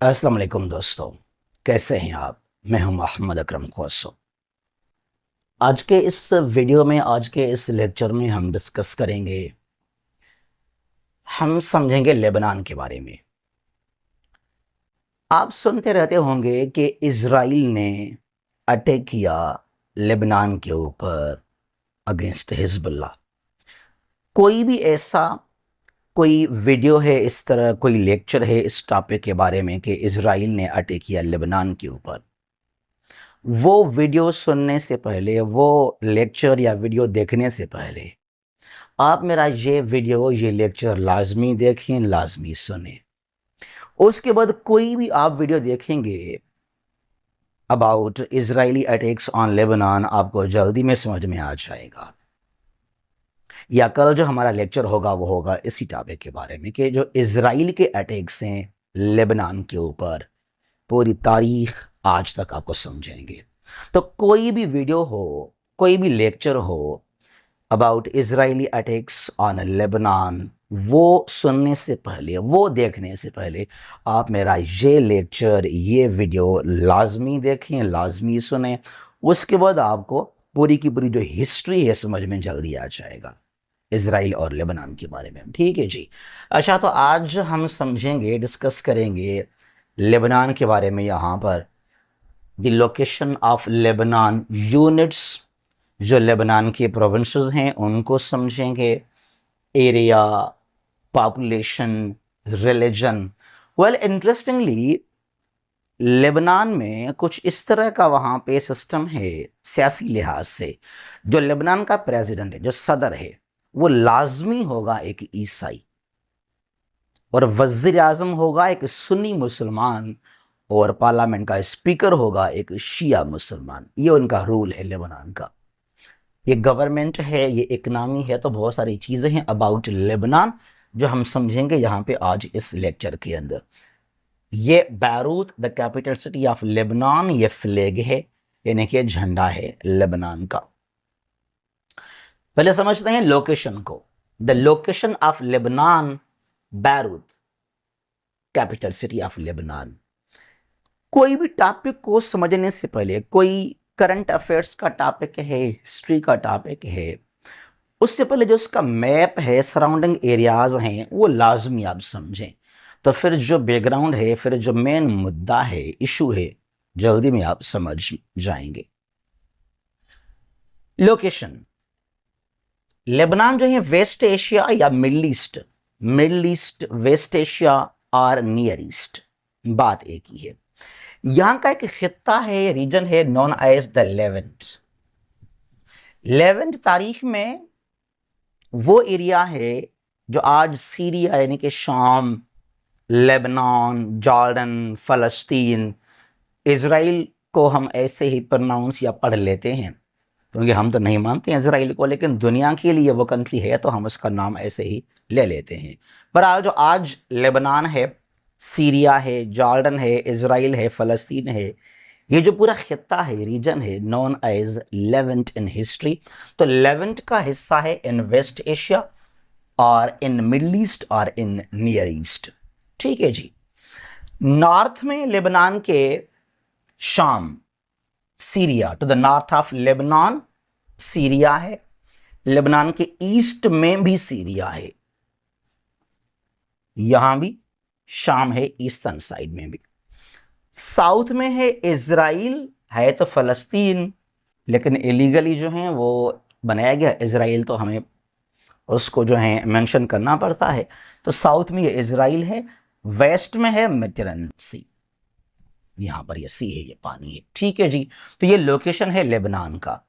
अस्सलाम वालेकुम दोस्तों, कैसे हैं आप। मैं हूं मोहम्मद अकरम खोसो। आज के इस वीडियो में, आज के इस लेक्चर में हम डिस्कस करेंगे, हम समझेंगे लेबनान के बारे में। आप सुनते रहते होंगे कि इजराइल ने अटैक किया लेबनान के ऊपर अगेंस्ट हिजबुल्लाह। कोई भी ऐसा कोई वीडियो है, इस तरह कोई लेक्चर है इस टॉपिक के बारे में कि इजराइल ने अटैक किया लेबनान के ऊपर, वो वीडियो सुनने से पहले, वो लेक्चर या वीडियो देखने से पहले आप मेरा ये वीडियो, ये लेक्चर लाजमी देखें, लाजमी सुने। उसके बाद कोई भी आप वीडियो देखेंगे about Israeli attacks on Lebanon, आपको जल्दी में समझ में आ जाएगा। या कल जो हमारा लेक्चर होगा वो होगा इसी टॉपिक के बारे में कि जो इजराइल के अटैक्स हैं लेबनान के ऊपर, पूरी तारीख आज तक आपको समझेंगे। तो कोई भी वीडियो हो, कोई भी लेक्चर हो about Israeli attacks on Lebanon, वो सुनने से पहले, वो देखने से पहले आप मेरा ये लेक्चर, ये वीडियो लाजमी देखें, लाजमी सुने। उसके बाद आपको पूरी की पूरी जो हिस्ट्री है समझ में जल्दी आ जाएगा इजराइल और लेबनान के बारे में। ठीक है जी। अच्छा, तो आज हम समझेंगे, डिस्कस करेंगे लेबनान के बारे में। यहाँ पर the location of Lebanon units, जो लेबनान के प्रोविंसेस हैं उनको समझेंगे। Area, population, religion. Well, interestingly Lebanon में कुछ इस तरह का वहाँ पे सिस्टम है सियासी लिहाज से। जो लेबनान का प्रेसिडेंट है, जो सदर है, वो लाजमी होगा एक ईसाई, और वज़ीर आज़म होगा एक सुन्नी मुसलमान, और पार्लियामेंट का स्पीकर होगा एक शिया मुसलमान। ये उनका रूल है लेबनान का। ये गवर्नमेंट है, ये इकनॉमी है, तो बहुत सारी चीज़ें हैं अबाउट लेबनान जो हम समझेंगे यहाँ पे आज इस लेक्चर के अंदर। ये Beirut, the capital city of Lebanon, ये फ्लैग है, यानी कि झंडा है लेबनान का। पहले समझते हैं लोकेशन को। The location of Lebanon, Beirut, capital city of Lebanon. कोई भी टॉपिक को समझने से पहले, कोई करंट अफेयर्स का टॉपिक है, हिस्ट्री का टॉपिक है, उससे पहले जो उसका मैप है, सराउंडिंग एरियाज हैं, वो लाजमी आप समझें। तो फिर जो बैकग्राउंड है, फिर जो मेन मुद्दा है, इशू है, जल्दी में आप समझ जाएंगे। लोकेशन, लेबनान जो है वेस्ट एशिया या Middle East, Middle East, West Asia और नियर ईस्ट, बात एक ही है। यहां का एक खित्ता है, रीजन है, known as the Levant. Levant तारीख में वो एरिया है जो आज सीरिया यानी कि शाम, लेबनान, जॉर्डन, फ़लस्तीन, इज़राइल को हम ऐसे ही प्रोनाउंस या पढ़ लेते हैं क्योंकि हम तो नहीं मानते हैं इज़राइल को, लेकिन दुनिया के लिए वो कंट्री है तो हम उसका नाम ऐसे ही ले लेते हैं। पर आज जो आज लेबनान है, सीरिया है, जॉर्डन है, इज़राइल है, फ़लस्तीन है, ये जो पूरा खित्ता है, रीजन है, known as Levant in history. तो लेवेंट का हिस्सा है इन वेस्ट एशिया और इन मिडल ईस्ट और इन नियर ईस्ट। ठीक है जी। नॉर्थ में लेबनान के शाम, Syria, to the north of Lebanon Syria है। लेबनान के ईस्ट में भी सीरिया है, यहां भी शाम है, ईस्टर्न साइड में भी। साउथ में है इजराइल, है तो फलस्तीन, लेकिन इलीगली जो है वो बनाया गया इजराइल, तो हमें उसको जो है मेंशन करना पड़ता है। तो साउथ में ये इजराइल है, वेस्ट में है मेडिटेरेनियन सी, यहां पर ये सी है, ये पानी है। ठीक है जी। तो ये लोकेशन है लेबनान का।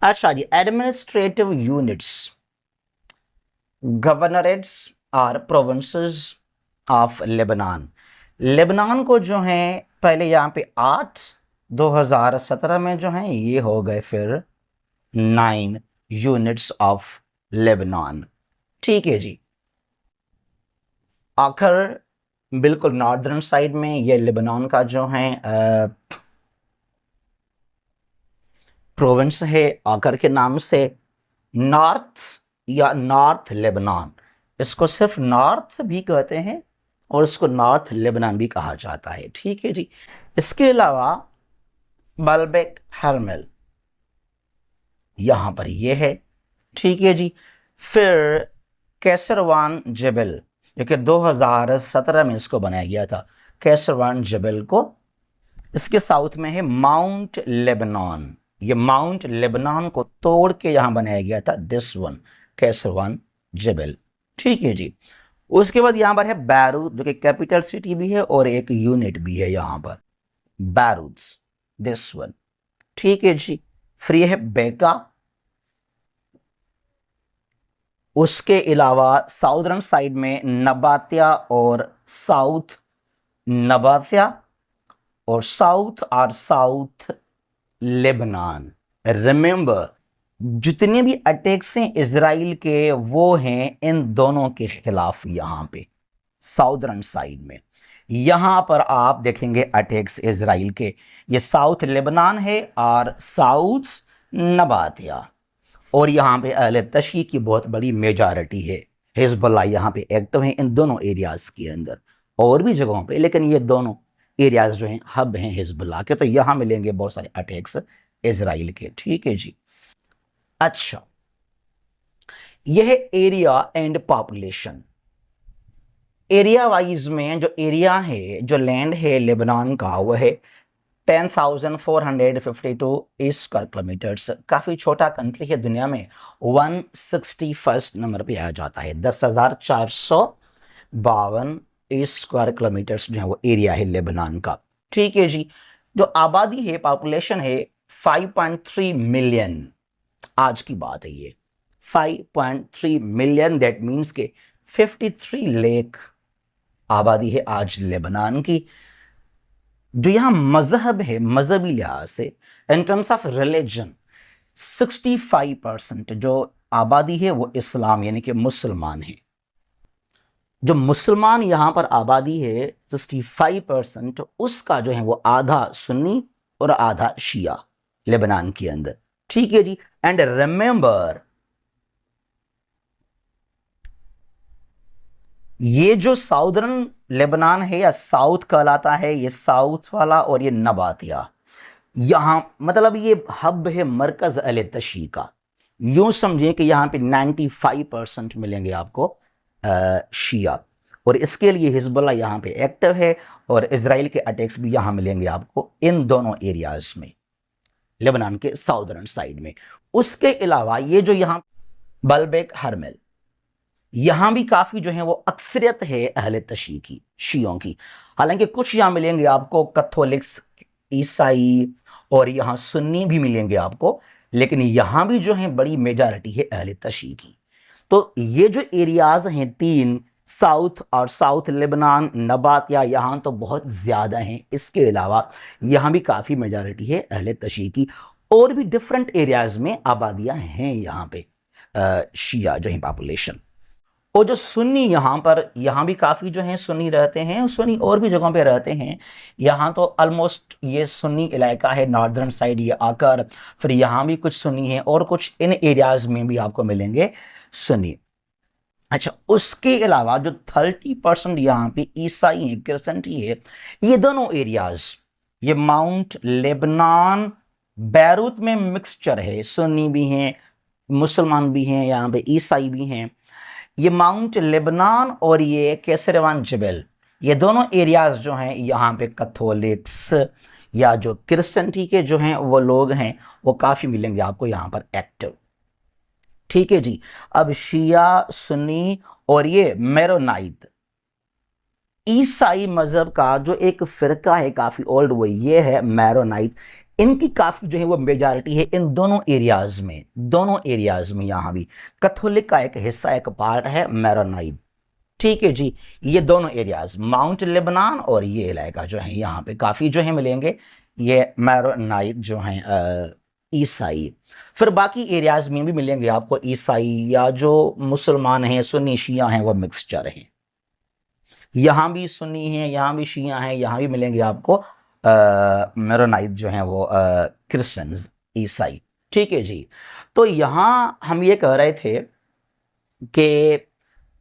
अच्छा जी, एडमिनिस्ट्रेटिव यूनिट्स, गवर्नरेट्स और प्रोविंसेस ऑफ लेबनान। लेबनान को जो है पहले यहाँ पे 8, 2017 में जो है ये हो गए फिर 9 यूनिट्स ऑफ लेबनान। ठीक है जी। आखिर बिल्कुल नॉर्दर्न साइड में ये लेबनान का जो है प्रोविंस है आकर के नाम से, नॉर्थ या नॉर्थ लेबनान। इसको सिर्फ नॉर्थ भी कहते हैं और इसको नॉर्थ लेबनान भी कहा जाता है। ठीक है जी। इसके अलावा बाल्बेक हर्मेल यहां पर ये है। ठीक है जी। फिर कैसरवान जबल, जो कि 2017 में इसको बनाया गया था, कैसरवान जबल को, इसके साउथ में है माउंट लेबनान। ये माउंट लेबनान को तोड़ के यहां बनाया गया था दिस वन, कैसरवान जबल। ठीक है जी। उसके बाद यहां पर है बैरूत, जो कि कैपिटल सिटी भी है और एक यूनिट भी है यहां पर, बैरूत, दिस वन। ठीक है जी। फिर ये है बेका। उसके अलावा साउदर्न साइड में नबात्या और साउथ नबात्या और साउथ लेबनान। रिमेंबर, जितने भी अटैक्स हैं इसराइल के वो हैं इन दोनों के खिलाफ। यहां पे साउदर्न साइड में यहां पर आप देखेंगे अटैक्स इसराइल के, ये साउथ लेबनान है और साउथ नबातिया। और यहां पे अहले तशी की बहुत बड़ी मेजॉरिटी है। हिजबुल्लाह यहां पे एक्टिव है इन दोनों एरियाज के अंदर, और भी जगहों पे, लेकिन ये दोनों एरियाज जो हैं हब हैं हिजबुल्लाह के, तो यहां मिलेंगे बहुत सारे अटैक्स इसराइल के। ठीक है जी। अच्छा, यह area and population. Area wise में जो एरिया है, जो लैंड है लेबनान का, वह है 10,452 स्क्वायर किलोमीटर्स। काफ़ी छोटा कंट्री है, दुनिया में 161st नंबर पे आ जाता है। 10,452 स्क्वायर किलोमीटर्स जो है वो एरिया है लेबनान का। ठीक है जी। जो आबादी है, पॉपुलेशन है 5.3 मिलियन। आज की बात है ये, 5.3 मिलियन, दैट मीन्स के 53 लाख आबादी है आज लेबनान की। जो यहां मजहब है, मजहबी लिहाज से, इन टर्म्स ऑफ रिलीजन, 65% जो आबादी है वो इस्लाम यानी कि मुसलमान है। जो मुसलमान यहां पर आबादी है 65%, उसका जो है वो आधा सुन्नी और आधा शिया लेबनान के अंदर। ठीक है जी। एंड रिमेंबर, ये जो साउदर्न लेबनान है या साउथ कहलाता है, ये साउथ वाला और ये नबातिया, यहां मतलब ये हब है मरकज अल तशी का। यूं समझें कि यहां पे 95% मिलेंगे आपको शिया, और इसके लिए हिजबुल्लाह यहां पे एक्टिव है, और इसराइल के अटैक्स भी यहां मिलेंगे आपको इन दोनों एरियाज में, लेबनान के साउदर्न साइड में। उसके अलावा ये जो यहां बलबेक हरमेल, यहां भी काफी जो है वो अक्सरियत है अहले तशी की, शियों की। हालांकि कुछ यहां मिलेंगे आपको कैथोलिक्स, ईसाई, और यहां सुन्नी भी मिलेंगे आपको, लेकिन यहां भी जो है बड़ी मेजॉरिटी है अहले तशी की। तो ये जो एरियाज हैं तीन, साउथ और साउथ लेबनान, नबात, या यहां तो बहुत ज्यादा हैं। इसके अलावा यहां भी काफी मेजॉरिटी है अहले तशी की, और भी डिफरेंट एरियाज में आबादियां हैं यहां पे शिया जो है पॉपुलेशन। और जो सुन्नी यहाँ पर, यहाँ भी काफ़ी जो हैं सुन्नी रहते हैं, सुन्नी और भी जगहों पे रहते हैं। यहाँ तो ऑलमोस्ट ये सुन्नी इलाका है, नॉर्दर्न साइड ये आकर, फिर यहाँ भी कुछ सुन्नी है और कुछ इन एरियाज में भी आपको मिलेंगे सुन्नी। अच्छा, उसके अलावा जो 30% यहाँ पे ईसाई है, क्रिश्चियनिटी है, ये दोनों एरियाज, ये माउंट लेबनान बैरूत में मिक्सचर है, सुन्नी भी हैं, मुसलमान भी हैं, यहाँ पे ईसाई भी हैं। ये माउंट लेबनान और ये कैसरवान जबल, ये दोनों एरियाज जो हैं यहाँ पे कैथोलिक्स या जो क्रिश्चियनिटी के जो हैं वो लोग हैं, वो काफ़ी मिलेंगे आपको यहाँ पर एक्टिव। ठीक है जी। अब शिया, सुन्नी और ये मेरोनाइट, ईसाई मजहब का जो एक फिरका है काफ़ी ओल्ड, वो ये है मैरोनाइट। इनकी काफ़ी जो है वो मेजॉरिटी है इन दोनों एरियाज में, दोनों एरियाज में। यहाँ भी कैथोलिक का एक हिस्सा, एक पार्ट है मैरोनाइट। ठीक है जी। ये दोनों एरियाज, माउंट लेबनान और ये इलाका जो है यहाँ पे काफ़ी जो है मिलेंगे ये मैरोनाइट जो हैं ईसाई। फिर बाकी एरियाज में भी मिलेंगे आपको ईसाई या जो मुसलमान हैं, सुन्नी शिया हैं, वो मिक्सचर हैं। यहाँ भी सुन्नी हैं, यहाँ भी शिया हैं, यहाँ भी मिलेंगे आपको मेरोनाइट जो हैं वो क्रिश्चियंस, ईसाई। ठीक है जी। तो यहाँ हम ये कह रहे थे कि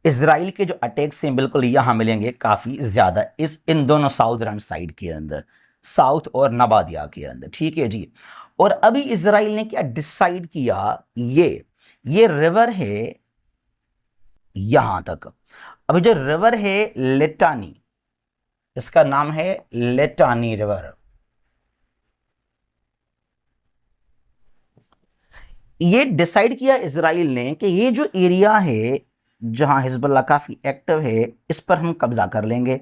इसराइल के जो अटैक्स हैं बिल्कुल यहाँ मिलेंगे काफ़ी ज़्यादा इन दोनों साउदर्न साइड के अंदर, साउथ और नबादिया के अंदर। ठीक है जी। और अभी इसराइल ने क्या डिसाइड किया, ये रिवर है यहां तक। अभी जो रिवर है लिटानी, इसका नाम है लिटानी रिवर। ये डिसाइड किया इसराइल ने कि ये जो एरिया है जहां हिजबुल्लाह काफी एक्टिव है, इस पर हम कब्जा कर लेंगे।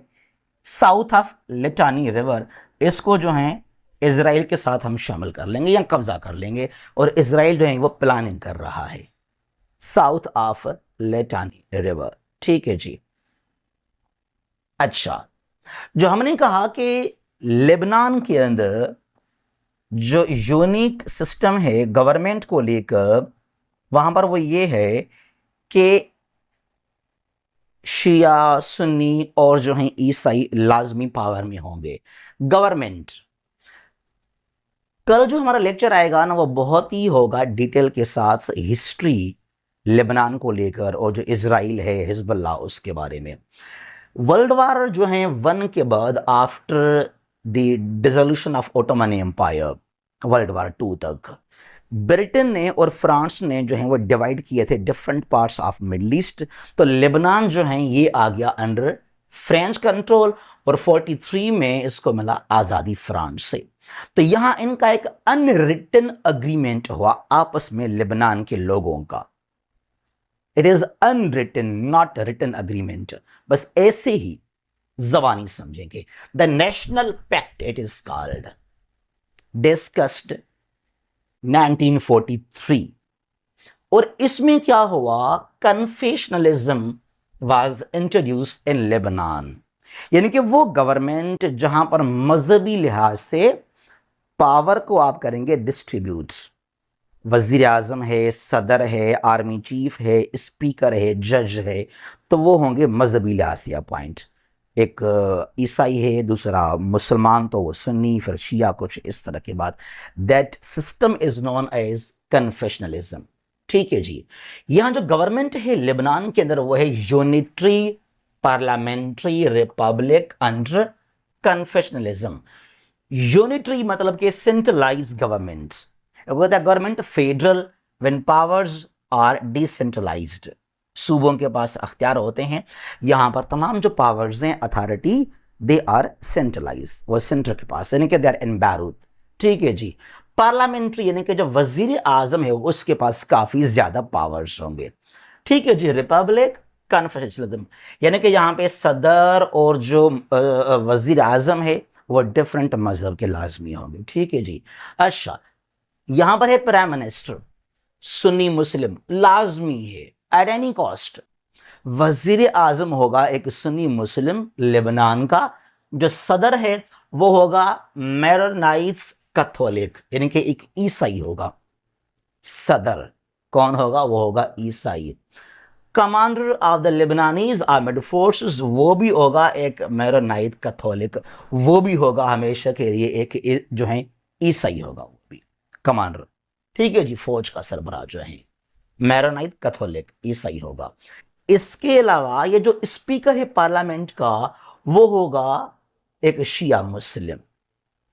साउथ ऑफ लिटानी रिवर, इसको जो है इसराइल के साथ हम शामिल कर लेंगे या कब्जा कर लेंगे। और इसराइल जो है वो प्लानिंग कर रहा है साउथ ऑफ लिटानी रिवर। ठीक है जी। अच्छा, जो हमने कहा कि लेबनान के अंदर जो यूनिक सिस्टम है गवर्नमेंट को लेकर, वहां पर वो ये है कि शिया सुन्नी और जो है ईसाई लाजमी पावर में होंगे। गवर्नमेंट, कल जो हमारा लेक्चर आएगा ना वो बहुत ही होगा डिटेल के साथ हिस्ट्री लेबनान को लेकर और जो इजराइल है हिजबुल्लाह उसके बारे में। वर्ल्ड वार जो है वन के बाद after the dissolution of Ottoman Empire, World War Two तक ब्रिटेन ने और फ्रांस ने जो है वो डिवाइड किए थे different parts of middle east. तो लेबनान जो है ये आ गया अंडर फ्रेंच कंट्रोल और 43 में इसको मिला आज़ादी फ्रांस से। तो यहां इनका एक अनरिटन अग्रीमेंट हुआ आपस में लेबनान के लोगों का। It is unwritten not written agreement, बस ऐसे ही जबानी समझेंगे। The National Pact it is called, discussed 1943। और इसमें क्या हुआ, confessionalism was introduced in Lebanon, यानी कि वो गवर्नमेंट जहां पर मजहबी लिहाज से पावर को आप करेंगे डिस्ट्रीब्यूट। वजीर आजम है, सदर है, आर्मी चीफ है, स्पीकर है, जज है, तो वो होंगे मजहबी लिहाज से अपॉइंट। एक ईसाई है, दूसरा मुसलमान, तो वो सुन्नी, फिर शिया, कुछ इस तरह के बाद। That system is known as confessionalism. ठीक है जी। यहां जो गवर्नमेंट है लेबनान के अंदर वो है unitary parliamentary republic under confessionalism. Unitary मतलब कि centralize government. Government federal when powers are decentralized, सूबों के पास अख्तियार होते हैं। यहां पर तमाम जो पावर्स हैं अथॉरिटी दे आर सेंट्रलाइज, वो सेंटर के पास, यानी कि दे आर इन बैरूत। ठीक है जी। पार्लियामेंट्री यानी कि जो वजीर आजम है उसके पास काफी ज्यादा पावर्स होंगे। ठीक है जी। रिपब्लिक कन्फेशनलिज्म यानी कि यहां पे सदर और जो वजीर आजम है वो डिफरेंट मजहब के लाजमी होंगे। ठीक है जी। अच्छा, यहां पर है प्राइम मिनिस्टर, सुन्नी मुस्लिम लाजमी है एट एनी कॉस्ट। वजीर आजम होगा एक सुन्नी मुस्लिम लेबनान का। जो सदर है वो होगा मैरोनाइट्स कैथोलिक, यानी कि एक ईसाई होगा। सदर कौन होगा, वो होगा ईसाई। Commander of the Lebanese armed forces वो भी होगा एक मैरोनाइट कैथोलिक, वो भी होगा हमेशा के लिए एक जो है ईसाई होगा वो भी कमांडर। ठीक है जी। फौज का सरबराह जो है मैरोनाइट कैथोलिक ईसाई होगा। इसके अलावा ये जो स्पीकर है पार्लियामेंट का वो होगा एक शिया मुस्लिम,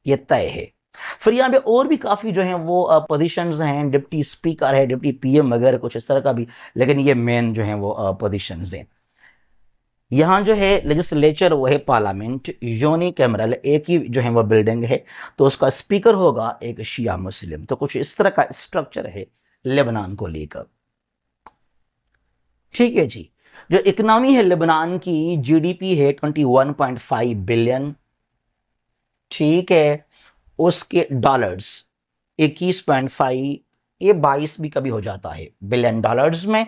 ये तय है। फिर यहाँ पे और भी काफी जो है वो पोजीशंस हैं, डिप्टी स्पीकर है, डिप्टी पीएम वगैरह कुछ इस तरह का भी, लेकिन ये मेन जो है वो पोजीशंस हैं। यहाँ जो है लेजिस्लेचर वो है पार्लियामेंट, यूनिकैमरल, एक ही जो है वो बिल्डिंग है, तो उसका स्पीकर होगा एक शिया मुस्लिम। तो कुछ इस तरह का स्ट्रक्चर है लेबनान को लेकर। ठीक है जी। जो इकोनॉमी है लेबनान की, जीडीपी है 21.5 बिलियन। ठीक है। उसके डॉलर्स 21.5, ये 22 भी कभी हो जाता है बिलियन डॉलर्स में।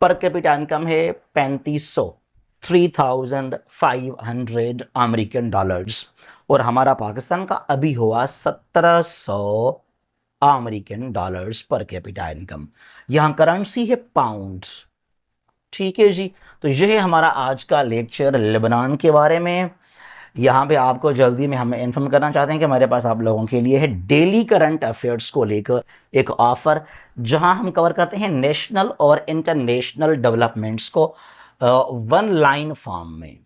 पर कैपिटा इनकम है 3500, 3500 अमेरिकन डॉलर्स। और हमारा पाकिस्तान का अभी हुआ 1700 American dollars per capita income. यहां करेंसी है पाउंड। ठीक है जी। तो यह है हमारा आज का लेक्चर लेबनान के बारे में। यहाँ पे आपको जल्दी में हम इन्फॉर्म करना चाहते हैं कि हमारे पास आप लोगों के लिए है डेली करंट अफेयर्स को लेकर एक ऑफर, जहां हम कवर करते हैं नेशनल और इंटरनेशनल डेवलपमेंट्स को वन लाइन फॉर्म में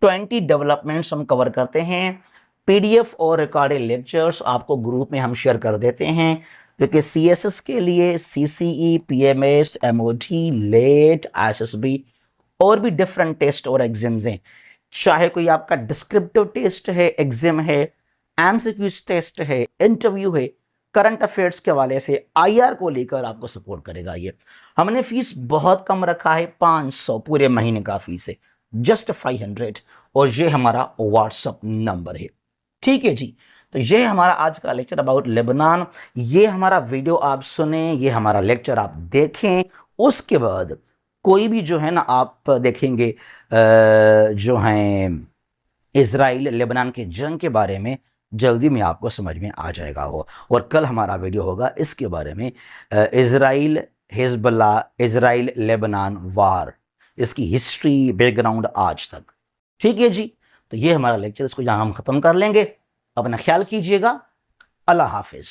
20 डेवलपमेंट्स हम कवर करते हैं। पीडीएफ और रिकॉर्डेड लेक्चर्स आपको ग्रुप में हम शेयर कर देते हैं, क्योंकि सीएसएस के लिए CCE, PMS, MOT, LAT, SSB और भी डिफरेंट टेस्ट और एग्जाम्स हैं। चाहे कोई आपका डिस्क्रिप्टिव टेस्ट है, एग्जाम है, एमसीक्यूज टेस्ट है, इंटरव्यू है, करंट अफेयर्स के हवाले से आईआर को लेकर आपको सपोर्ट करेगा। ये हमने फीस बहुत कम रखा है, 500 पूरे महीने का फीस है, जस्ट 500, और ये हमारा व्हाट्सअप नंबर है। ठीक है जी। तो ये हमारा आज का लेक्चर अबाउट लेबनान। ये हमारा वीडियो आप सुने, ये हमारा लेक्चर आप देखें, उसके बाद कोई भी जो है ना आप देखेंगे जो हैं इज़राइल लेबनान के जंग के बारे में जल्दी में आपको समझ में आ जाएगा वो। और कल हमारा वीडियो होगा इसके बारे में, इज़राइल हिजबुल्लाह, इज़राइल लेबनान वार, इसकी हिस्ट्री, बैकग्राउंड आज तक। ठीक है जी। तो ये हमारा लेक्चर, इसको यहाँ हम ख़त्म कर लेंगे। अपना ख्याल कीजिएगा। अल्लाह हाफिज़।